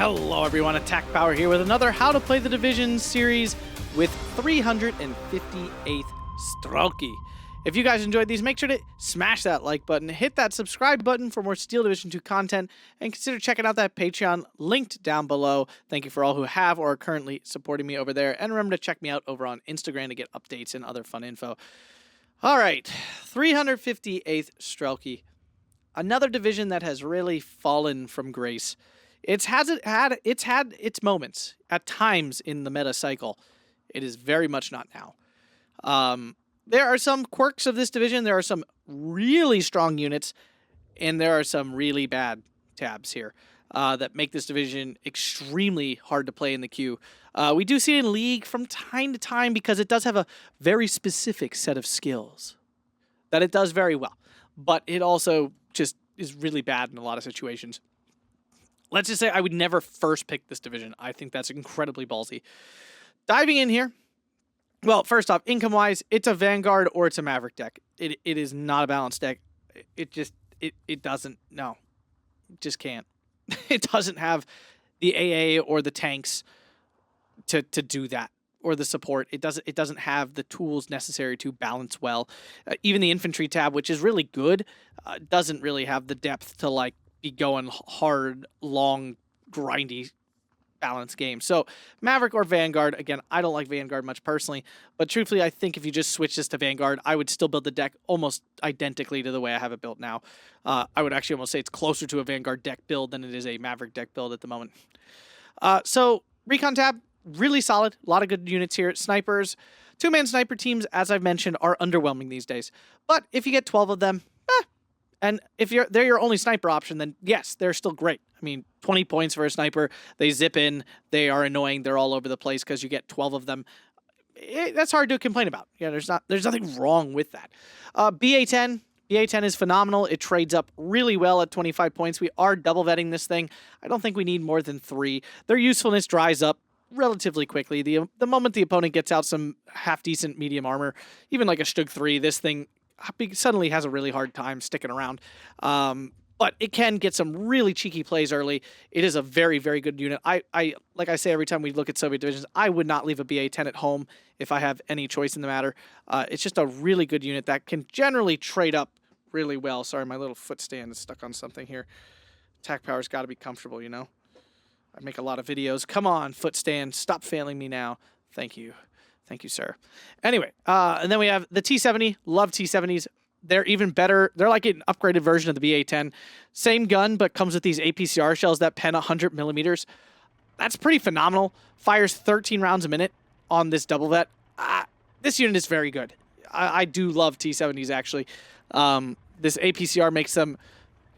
Hello everyone, Atkpwr here with another How to Play the Division series with 358th Strelki. If you guys enjoyed these, make sure to smash that like button, hit that subscribe button for more Steel Division 2 content, and consider checking out that Patreon linked down below. Thank you for all who have or are currently supporting me over there, and remember to check me out over on Instagram to get updates and other fun info. Alright, 358th Strelki. Another division that has really fallen from grace. It's had its moments at times in the meta cycle. It is very much not now. There are some quirks of this division. There are some really strong units, and there are some really bad tabs here that make this division extremely hard to play in the queue. We do see it in League from time to time because it does have a very specific set of skills that it does very well, but it also just is really bad in a lot of situations. Let's just say I would never first pick this division. I think that's incredibly ballsy. Diving in here, well, first off, income-wise, it's a Vanguard or it's a Maverick deck. It is not a balanced deck. It doesn't, no. It just can't. It doesn't have the AA or the tanks to do that, or the support. It doesn't have the tools necessary to balance well. Even the Infantry tab, which is really good, doesn't really have the depth to, like, be going hard, long, grindy balance game. So Maverick or Vanguard, again, I don't like Vanguard much personally, but truthfully, I think if you just switch this to Vanguard, I would still build the deck almost identically to the way I have it built now. I would actually almost say it's closer to a Vanguard deck build than it is a Maverick deck build at the moment. So Recon tab, really solid. A lot of good units here. Snipers, two-man sniper teams, as I've mentioned, are underwhelming these days. But if you get 12 of them, and if they're your only sniper option, then yes, they're still great. I mean, 20 points for a sniper. They zip in. They are annoying. They're all over the place because you get 12 of them. That's hard to complain about. Yeah, there's nothing wrong with that. BA10 is phenomenal. It trades up really well at 25 points. We are double vetting this thing. I don't think we need more than 3. Their usefulness dries up relatively quickly. The moment the opponent gets out some half-decent medium armor, even like a Stug 3, this thing suddenly has a really hard time sticking around. But it can get some really cheeky plays early. It is a very, very good unit. I like I say every time we look at Soviet divisions, I would not leave a BA-10 at home if I have any choice in the matter. It's just a really good unit that can generally trade up really well. Sorry, my little foot stand is stuck on something here. Atkpwr's got to be comfortable, you know? I make a lot of videos. Come on, foot stand. Stop failing me now. Thank you. Thank you, sir. Anyway, and then we have the T-70. Love T-70s. They're even better. They're like an upgraded version of the BA-10. Same gun, but comes with these APCR shells that pen 100 millimeters. That's pretty phenomenal. Fires 13 rounds a minute on this double vet. This unit is very good. I do love T-70s, actually. This APCR makes them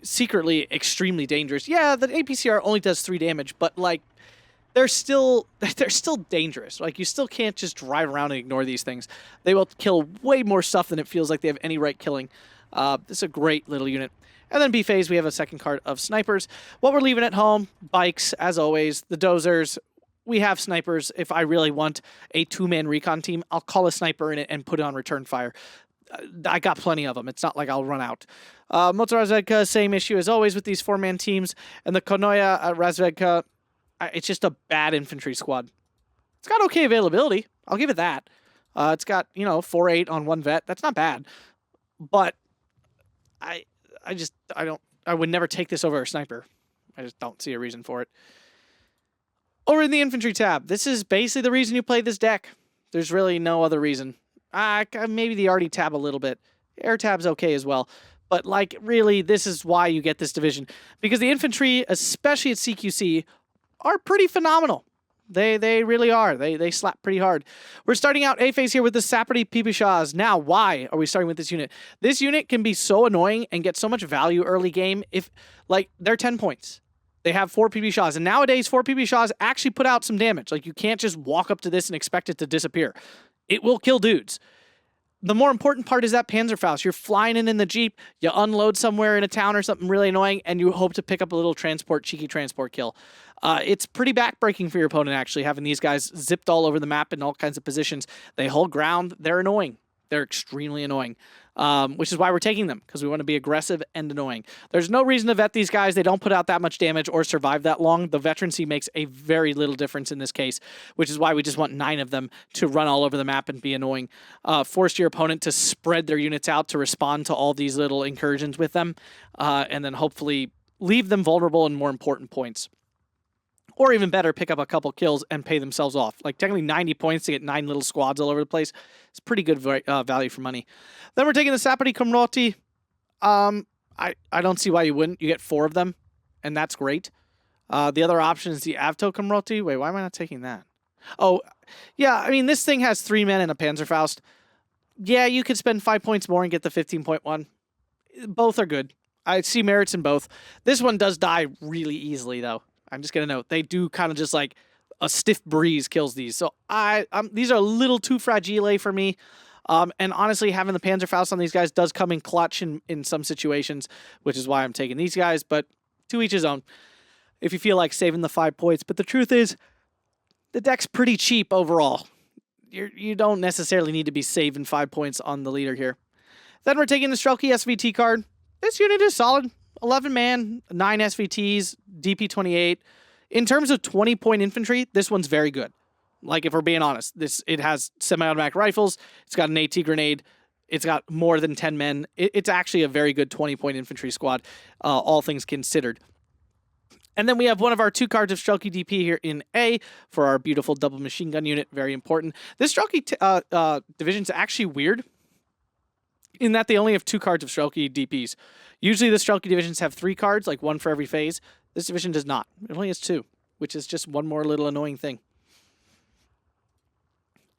secretly extremely dangerous. Yeah, the APCR only does 3 damage, but, like, they're still dangerous. Like, you still can't just drive around and ignore these things. They will kill way more stuff than it feels like they have any right killing. This is a great little unit. And then B-phase, we have a second card of snipers. What we're leaving at home, bikes, as always, the dozers. We have snipers. If I really want a 2-man recon team, I'll call a sniper in it and put it on return fire. I got plenty of them. It's not like I'll run out. Motor Razvedka, same issue as always with these 4-man teams. And the Konoya Razvedka, it's just a bad infantry squad. It's got okay availability. I'll give it that. It's got, 4-8 on 1 vet. That's not bad. But I would never take this over a sniper. I just don't see a reason for it. Over in the infantry tab, this is basically the reason you play this deck. There's really no other reason. Maybe the RD tab a little bit. Air tab's okay as well. But, like, really, this is why you get this division. Because the infantry, especially at CQC, are pretty phenomenal. They really are. They slap pretty hard. We're starting out A-phase here with the Saperty Pipishas. Now, why are we starting with this unit? This unit can be so annoying and get so much value early game if, like, they're 10 points. They have 4 Pipishas, and nowadays 4 Pipishas actually put out some damage. Like, you can't just walk up to this and expect it to disappear. It will kill dudes. The more important part is that Panzerfaust. You're flying in the Jeep, you unload somewhere in a town or something really annoying, and you hope to pick up a little cheeky transport kill. It's pretty backbreaking for your opponent, actually, having these guys zipped all over the map in all kinds of positions. They hold ground. They're annoying. They're extremely annoying. which is why we're taking them, because we want to be aggressive and annoying. There's no reason to vet these guys. They don't put out that much damage or survive that long. The veterancy makes a very little difference in this case, which is why we just want 9 of them to run all over the map and be annoying. Force your opponent to spread their units out to respond to all these little incursions with them, and then hopefully leave them vulnerable in more important points. Or even better, pick up a couple kills and pay themselves off. Like, technically 90 points to get 9 little squads all over the place. It's pretty good value for money. Then we're taking the Sapati Komroti. I don't see why you wouldn't. You get 4 of them, and that's great. The other option is the Avto Komroti. Wait, why am I not taking that? Oh, yeah, I mean, this thing has 3 men and a Panzerfaust. Yeah, you could spend 5 points more and get the 15.1. Both are good. I see merits in both. This one does die really easily, though. I'm just going to note, they do kind of just like a stiff breeze kills these. So these are a little too fragile for me. And honestly, having the Panzerfaust on these guys does come in clutch in some situations, which is why I'm taking these guys. But to each his own, if you feel like saving the 5 points. But the truth is, the deck's pretty cheap overall. You don't necessarily need to be saving 5 points on the leader here. Then we're taking the Strelki SVT card. This unit is solid. 11 man, 9 SVTs, DP28. In terms of 20-point infantry, this one's very good. Like, if we're being honest, it has semi-automatic rifles, it's got an AT grenade, it's got more than 10 men. It's actually a very good 20-point infantry squad, all things considered. And then we have one of our 2 cards of Strelki DP here in A for our beautiful double machine gun unit, very important. This Strelki division's actually weird in that they only have 2 cards of Strelki DPs. Usually the Strelki divisions have 3 cards, like 1 for every phase. This division does not. It only has 2, which is just one more little annoying thing.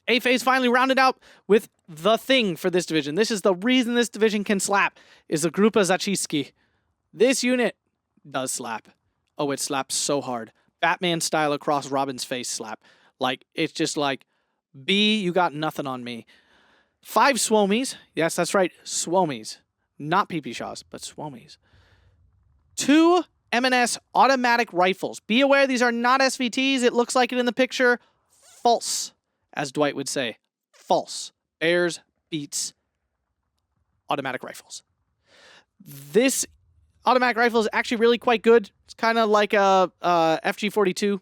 A phase finally rounded out with the thing for this division. This is the reason this division can slap, is the Grupa Zaciski. This unit does slap. Oh, it slaps so hard. Batman style across Robin's face slap. Like, it's just like, B, you got nothing on me. 5 Swomies. Yes, that's right. Swomies. Not PP Shaws, but Swomies. 2 M&S automatic rifles. Be aware these are not SVTs. It looks like it in the picture. False, as Dwight would say. False. Bears beats automatic rifles. This automatic rifle is actually really quite good. It's kind of like a FG42.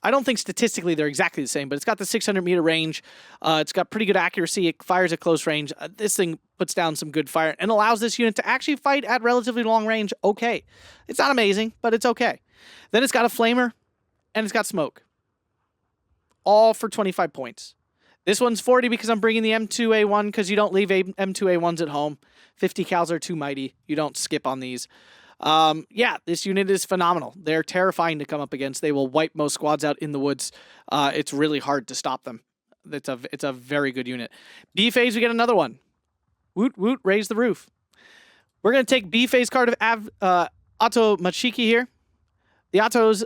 I don't think statistically they're exactly the same, but it's got the 600-meter range. It's got pretty good accuracy. It fires at close range. This thing puts down some good fire and allows this unit to actually fight at relatively long range okay. It's not amazing, but it's okay. Then it's got a flamer, and it's got smoke. All for 25 points. This one's 40 because I'm bringing the M2A1 because you don't leave M2A1s at home. 50 cals are too mighty. You don't skip on these. Yeah, this unit is phenomenal. They're terrifying to come up against. They will wipe most squads out in the woods. It's really hard to stop them. It's a very good unit. B phase, we get another one. Woot woot, raise the roof. We're going to take B phase card of Atto Machiki here. The Attos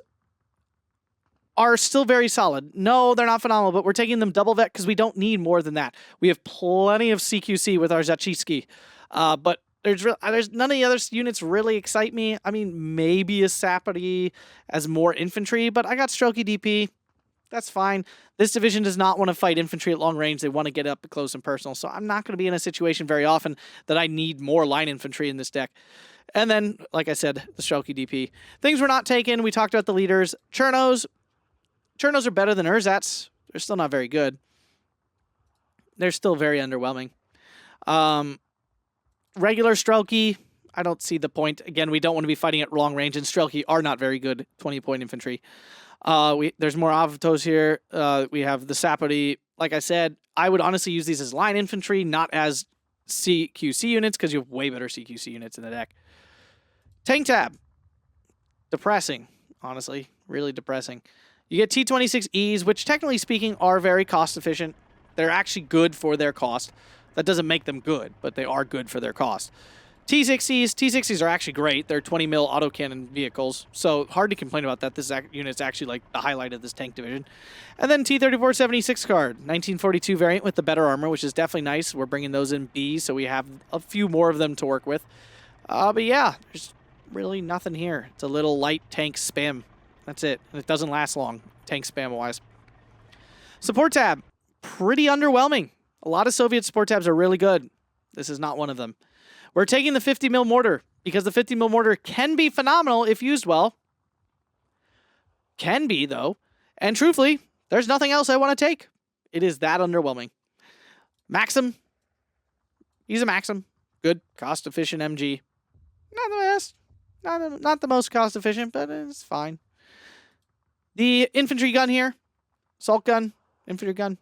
are still very solid. No, they're not phenomenal, but we're taking them double vet because we don't need more than that. We have plenty of CQC with our Zachiski. But there's none of the other units really excite me. I mean, maybe a Sapati as more infantry, but I got Strelki DP. That's fine. This division does not want to fight infantry at long range. They want to get up close and personal. So I'm not going to be in a situation very often that I need more line infantry in this deck. And then, like I said, the Strelki DP. Things we're not taking. We talked about the leaders. Chernos. Chernos are better than Erzats. They're still not very good. They're still very underwhelming. Regular Strelki, I don't see the point. Again, we don't want to be fighting at long range, and Strelki are not very good 20-point infantry. There's more Avatos here. We have the Sapati. Like I said, I would honestly use these as line infantry, not as CQC units, because you have way better CQC units in the deck. Tank tab. Depressing, honestly. Really depressing. You get T26Es, which technically speaking are very cost efficient. They're actually good for their cost. That doesn't make them good, but they are good for their cost. T60s are actually great. They're 20 mil autocannon vehicles, so hard to complain about that. This unit's actually like the highlight of this tank division. And then T3476 card, 1942 variant with the better armor, which is definitely nice. We're bringing those in B, so we have a few more of them to work with. But yeah, there's really nothing here. It's a little light tank spam. That's it. And it doesn't last long, tank spam-wise. Support tab, pretty underwhelming. A lot of Soviet support tabs are really good. This is not one of them. We're taking the 50 mil mortar because the 50 mil mortar can be phenomenal if used well. Can be, though. And truthfully, there's nothing else I want to take. It is that underwhelming. Maxim. He's a Maxim. Good, cost-efficient MG. Not the best. Not the most cost-efficient, but it's fine. The infantry gun here. Assault gun. Infantry gun.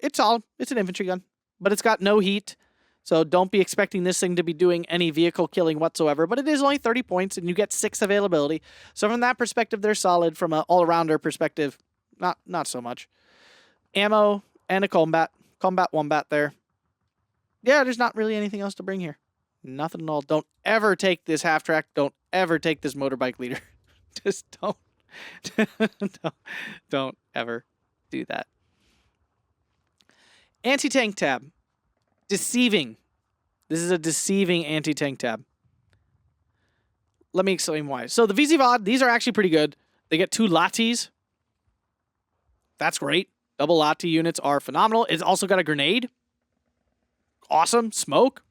It's solid. It's an infantry gun. But it's got no heat. So don't be expecting this thing to be doing any vehicle killing whatsoever. But it is only 30 points, and you get 6 availability. So from that perspective, they're solid. From an all-arounder perspective, not so much. Ammo and a combat. Combat wombat there. Yeah, there's not really anything else to bring here. Nothing at all. Don't ever take this half-track. Don't ever take this motorbike leader. Just don't. Don't ever do that. Anti-tank tab. Deceiving. This is a deceiving anti-tank tab. Let me explain why. So the VZ-VOD, these are actually pretty good. They get 2 Latis. That's great. Double Lati units are phenomenal. It's also got a grenade. Awesome. Smoke.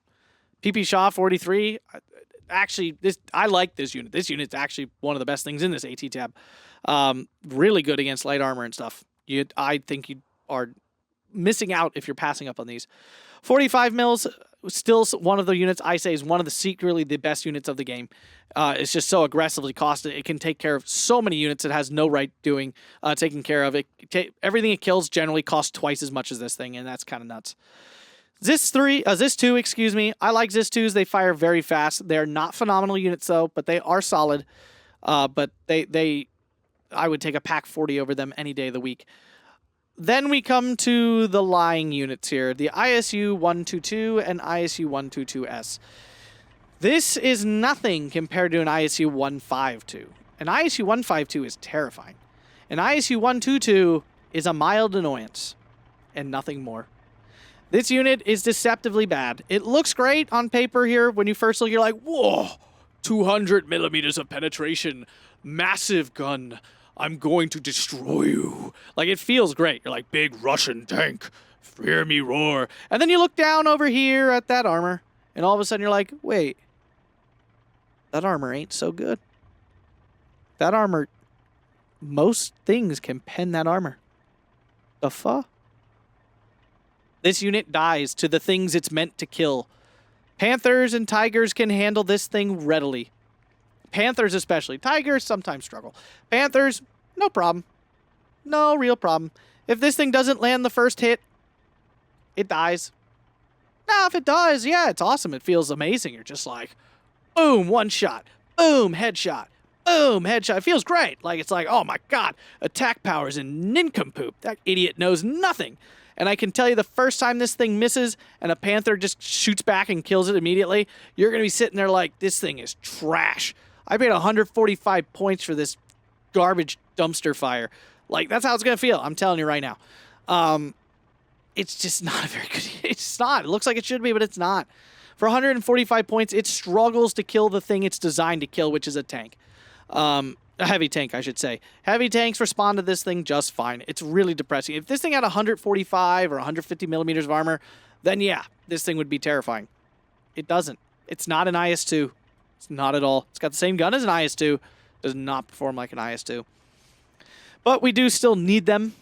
PP Shaw 43. Actually, I like this unit. This unit's actually one of the best things in this AT tab. Really good against light armor and stuff. I think you are missing out if you're passing up on these. 45 mils, still one of the units I say is one of the secretly the best units of the game. It's just so aggressively costed. It can take care of so many units it has no right doing, taking care of. Everything it kills generally costs twice as much as this thing, and that's kind of nuts. Zis 2, excuse me. I like Zis 2s. They fire very fast. They're not phenomenal units, though, but they are solid. But I would take a Pack 40 over them any day of the week. Then we come to the lying units here, the ISU 122 and ISU 122S. This is nothing compared to an ISU 152. An ISU 152 is terrifying. An ISU 122 is a mild annoyance and nothing more. This unit is deceptively bad. It looks great on paper here. When you first look, you're like, whoa, 200 millimeters of penetration, massive gun. I'm going to destroy you. Like, it feels great. You're like, big Russian tank. Hear me roar. And then you look down over here at that armor, and all of a sudden you're like, wait, that armor ain't so good. That armor, most things can pen that armor. The fuck? This unit dies to the things it's meant to kill. Panthers and Tigers can handle this thing readily. Panthers especially. Tigers sometimes struggle. Panthers, no problem. No real problem. If this thing doesn't land the first hit, it dies. Now, if it does, yeah, it's awesome. It feels amazing. You're just like, boom, one shot. Boom, headshot. Boom, headshot. It feels great. Like, it's like, oh my god, attack powers and nincompoop. That idiot knows nothing. And I can tell you the first time this thing misses and a Panther just shoots back and kills it immediately, you're going to be sitting there like, this thing is trash. I paid 145 points for this garbage dumpster fire. Like, that's how it's going to feel. I'm telling you right now. It's just not a very good... It's not. It looks like it should be, but it's not. For 145 points, it struggles to kill the thing it's designed to kill, which is a tank. A heavy tank, I should say. Heavy tanks respond to this thing just fine. It's really depressing. If this thing had 145 or 150 millimeters of armor, then yeah, this thing would be terrifying. It doesn't. It's not an IS-2. It's not at all. It's got the same gun as an IS-2. Does not perform like an IS-2. But we do still need them.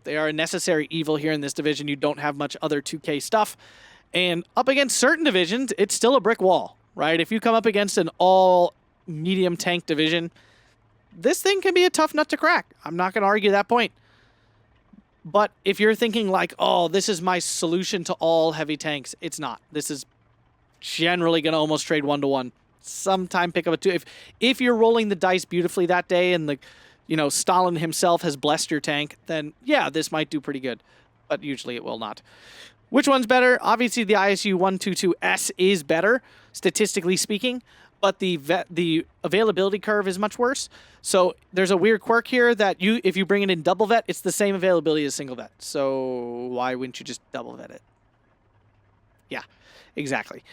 They are a necessary evil here in this division. You don't have much other 2K stuff. And up against certain divisions, it's still a brick wall, right? If you come up against an all-medium tank division, this thing can be a tough nut to crack. I'm not going to argue that point. But if you're thinking like, oh, this is my solution to all heavy tanks, it's not. This is generally going to almost trade 1-to-1. Sometime pick up a 2. If you're rolling the dice beautifully that day and Stalin himself has blessed your tank, then yeah, this might do pretty good. But usually it will not. Which one's better? Obviously the ISU 122S is better, statistically speaking, but the availability curve is much worse. So there's a weird quirk here that if you bring it in double vet, it's the same availability as single vet. So why wouldn't you just double vet it? Yeah. Exactly.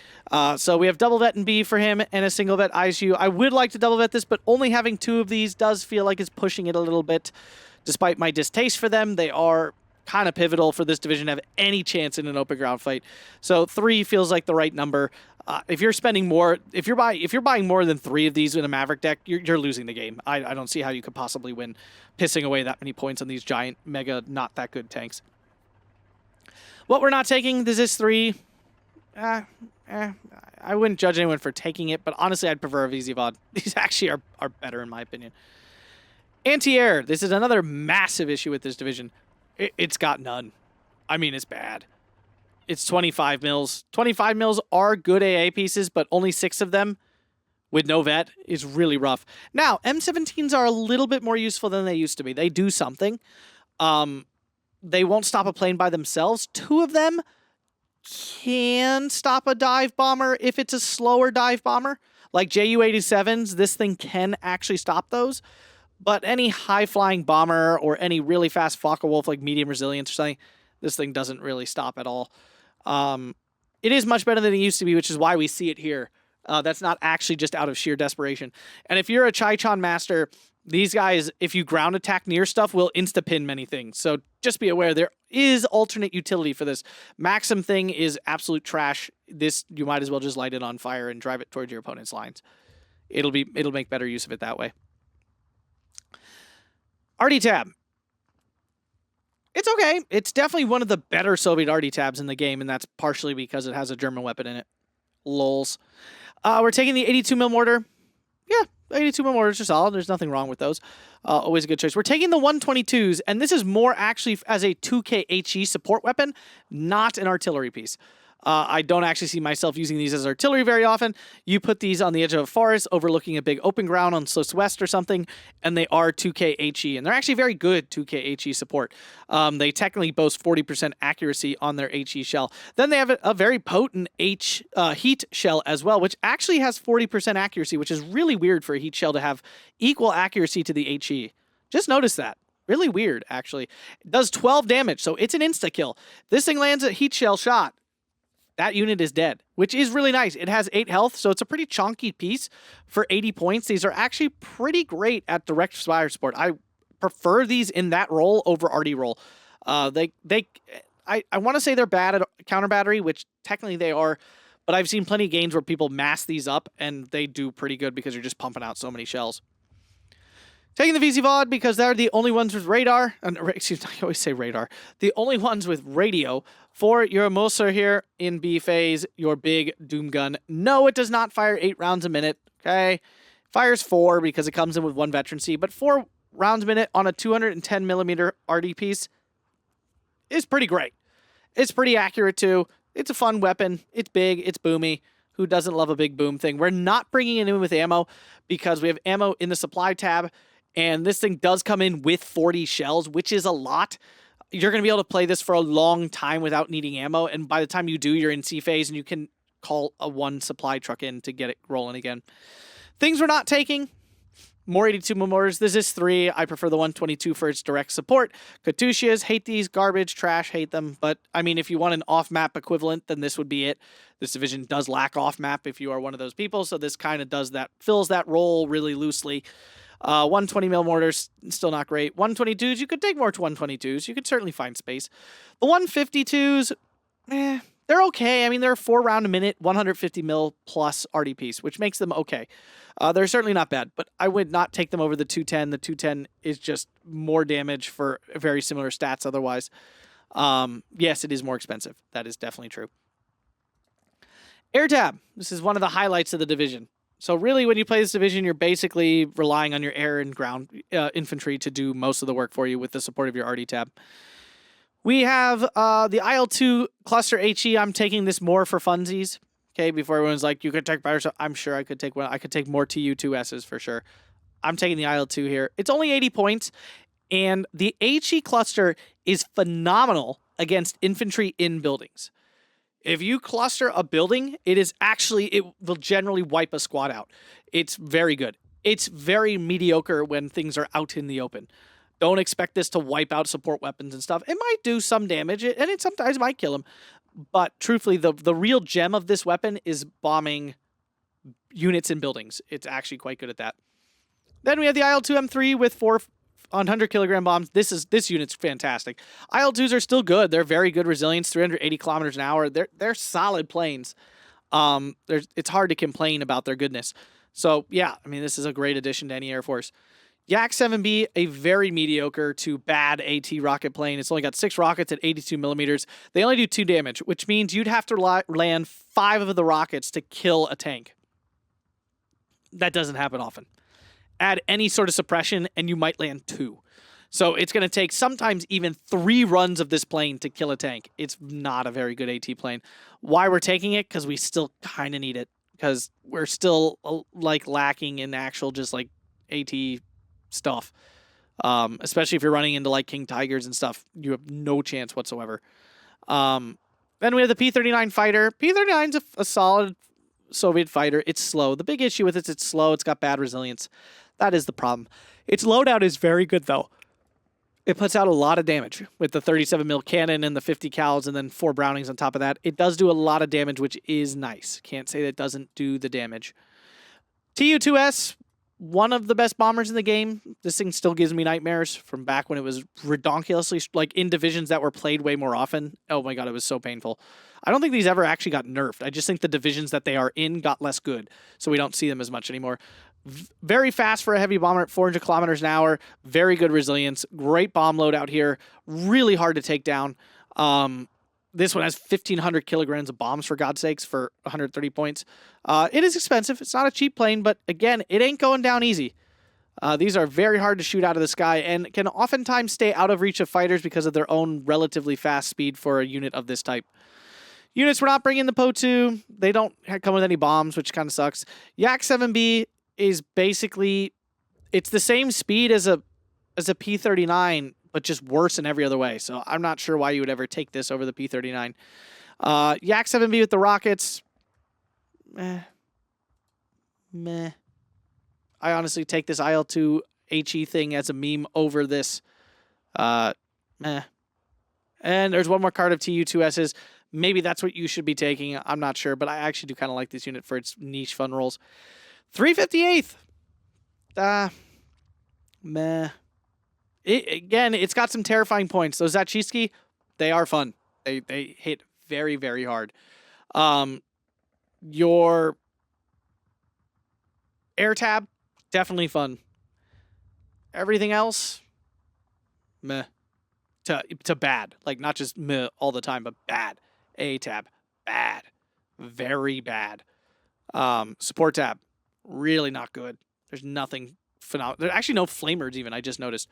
So we have double vet and B for him and a single vet ISU. I would like to double vet this, but only having 2 of these does feel like it's pushing it a little bit. Despite my distaste for them, they are kind of pivotal for this division to have any chance in an open ground fight. So 3 feels like the right number. If you're spending more, if you're buying more than 3 of these in a Maverick deck, you're losing the game. I don't see how you could possibly win pissing away that many points on these giant, mega, not that good tanks. What we're not taking, this is 3. I wouldn't judge anyone for taking it, but honestly, I'd prefer a VZ-VOD. These actually are better in my opinion. Anti-air. This is another massive issue with this division. It's got none. I mean, it's bad. It's 25 mils. 25 mils are good AA pieces, but only 6 of them with no vet is really rough. Now, M17s are a little bit more useful than they used to be. They do something. They won't stop a plane by themselves. 2 of them can stop a dive bomber if it's a slower dive bomber. Like JU-87s, this thing can actually stop those. But any high-flying bomber or any really fast Focke-Wulf like medium resilience or something, this thing doesn't really stop at all. It is much better than it used to be, which is why we see it here. That's not actually just out of sheer desperation. And if you're a Chai-Chan master, these guys, if you ground attack near stuff, will insta-pin many things. So just be aware, there is alternate utility for this. Maxim thing is absolute trash. This, you might as well just light it on fire and drive it towards your opponent's lines. It'll make better use of it that way. RD tab. It's okay. It's definitely one of the better Soviet RD tabs in the game, and that's partially because it has a German weapon in it. Lols. We're taking the 82mm mortar. Yeah, 82mm mortars are solid. There's nothing wrong with those. Always a good choice. We're taking the 122s, and this is more actually as a 2K HE support weapon, not an artillery piece. I don't actually see myself using these as artillery very often. You put these on the edge of a forest overlooking a big open ground on Swiss West or something, and they are 2K HE, and they're actually very good 2K HE support. They technically boast 40% accuracy on their HE shell. Then they have a very potent heat shell as well, which actually has 40% accuracy, which is really weird for a heat shell to have equal accuracy to the HE. Just notice that. Really weird, actually. It does 12 damage, so it's an insta-kill. This thing lands a heat shell shot. That unit is dead, which is really nice. It has 8 health, so it's a pretty chunky piece for 80 points. These are actually pretty great at direct fire support. I prefer these in that role over RD role. I want to say they're bad at counter battery, which technically they are, but I've seen plenty of games where people mass these up, and they do pretty good because you're just pumping out so many shells. Taking the VZ-VOD because they're the only ones with radar. Excuse me, I always say radar. The only ones with radio for your Moser here in B phase, your big Doom Gun. No, it does not fire 8 rounds a minute, okay? Fires 4 because it comes in with 1 veterancy, but 4 rounds a minute on a 210mm RD piece is pretty great. It's pretty accurate too. It's a fun weapon. It's big. It's boomy. Who doesn't love a big boom thing? We're not bringing it in with ammo because we have ammo in the supply tab. And this thing does come in with 40 shells, which is a lot. You're going to be able to play this for a long time without needing ammo. And by the time you do, you're in C phase and you can call a 1 supply truck in to get it rolling again. Things we're not taking. More 82mm mortars. This is 3. I prefer the 122 for its direct support. Katushias, hate these. Garbage, trash, hate them. But, I mean, if you want an off-map equivalent, then this would be it. This division does lack off-map if you are one of those people. So this kind of does that, fills that role really loosely. 120mm mortars, still not great. 122s, you could take more to 122s. You could certainly find space. The 152s, they're okay. I mean, they're 4 round a minute, 150mm plus RD piece, which makes them okay. They're certainly not bad, but I would not take them over the 210. The 210 is just more damage for very similar stats otherwise. Yes, it is more expensive. That is definitely true. Air tab. This is one of the highlights of the division. So really, when you play this division, you're basically relying on your air and ground infantry to do most of the work for you with the support of your RD tab. We have the IL-2 cluster HE. I'm taking this more for funsies. Okay, before everyone's like, you could take better stuff. I'm sure I could take one. I could take more TU-2Ss for sure. I'm taking the IL-2 here. It's only 80 points, and the HE cluster is phenomenal against infantry in buildings. If you cluster a building, it will generally wipe a squad out. It's very good. It's very mediocre when things are out in the open. Don't expect this to wipe out support weapons and stuff. It might do some damage, and it sometimes might kill them. But truthfully, the real gem of this weapon is bombing units in buildings. It's actually quite good at that. Then we have the IL-2 M3 with 4 100 kilogram bombs. This unit's fantastic. IL-2s are still good. They're very good resilience, 380 kilometers an hour. They're solid planes. It's hard to complain about their goodness. So yeah, I mean, this is a great addition to any Air Force. Yak 7B, a very mediocre to bad AT rocket plane. It's only got 6 rockets at 82 millimeters. They only do 2 damage, which means you'd have to land 5 of the rockets to kill a tank. That doesn't happen often. Add any sort of suppression, and you might land 2. So it's going to take sometimes even 3 runs of this plane to kill a tank. It's not a very good AT plane. Why we're taking it? Because we still kind of need it. Because we're still like lacking in actual just like AT stuff. Especially if you're running into like King Tigers and stuff. You have no chance whatsoever. Then we have the P-39 fighter. P-39's a solid Soviet fighter. It's slow. The big issue with it is it's slow. It's got bad resilience. That is the problem. Its loadout is very good, though. It puts out a lot of damage with the 37 mil cannon and the 50 cals and then 4 Brownings on top of that. It does do a lot of damage, which is nice. Can't say that it doesn't do the damage. Tu-2S, one of the best bombers in the game. This thing still gives me nightmares from back when it was redonkulously, like in divisions that were played way more often. Oh my god, it was so painful. I don't think these ever actually got nerfed. I just think the divisions that they are in got less good, so we don't see them as much anymore. Very fast for a heavy bomber at 400 kilometers an hour. Very good resilience. Great bomb load out here. Really hard to take down. This one has 1,500 kilograms of bombs, for God's sakes, for 130 points. It is expensive. It's not a cheap plane, but again, it ain't going down easy. These are very hard to shoot out of the sky and can oftentimes stay out of reach of fighters because of their own relatively fast speed for a unit of this type. Units we're not bringing the Po-2. They don't come with any bombs, which kind of sucks. Yak 7B is basically, it's the same speed as a P-39, but just worse in every other way. So I'm not sure why you would ever take this over the P-39. Yak 7B with the rockets, meh. I honestly take this IL-2 HE thing as a meme over this. Meh. And there's one more card of Tu-2S's. Maybe that's what you should be taking. I'm not sure, but I actually do kind of like this unit for its niche fun rolls. 358th. Meh. Again, it's got some terrifying points. Those Zachiski, they are fun. They hit very, very hard. Your air tab, definitely fun. Everything else, meh. To bad. Like, not just meh all the time, but bad. A tab, bad. Very bad. Support tab, really not good. There's nothing phenomenal. There's actually no flamers even, I just noticed.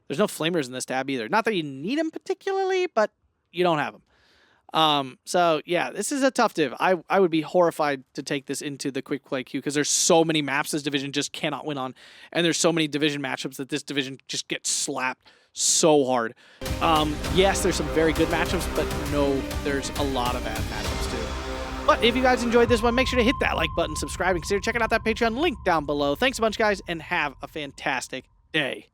There's no flamers in this tab either. Not that you need them particularly, but you don't have them. So, yeah, this is a tough div. I would be horrified to take this into the quick play queue because there's so many maps this division just cannot win on. And there's so many division matchups that this division just gets slapped so hard. Yes, there's some very good matchups, but no, there's a lot of bad matchups too. But if you guys enjoyed this one, make sure to hit that like button, subscribe, and consider checking out that Patreon link down below. Thanks a bunch, guys, and have a fantastic day.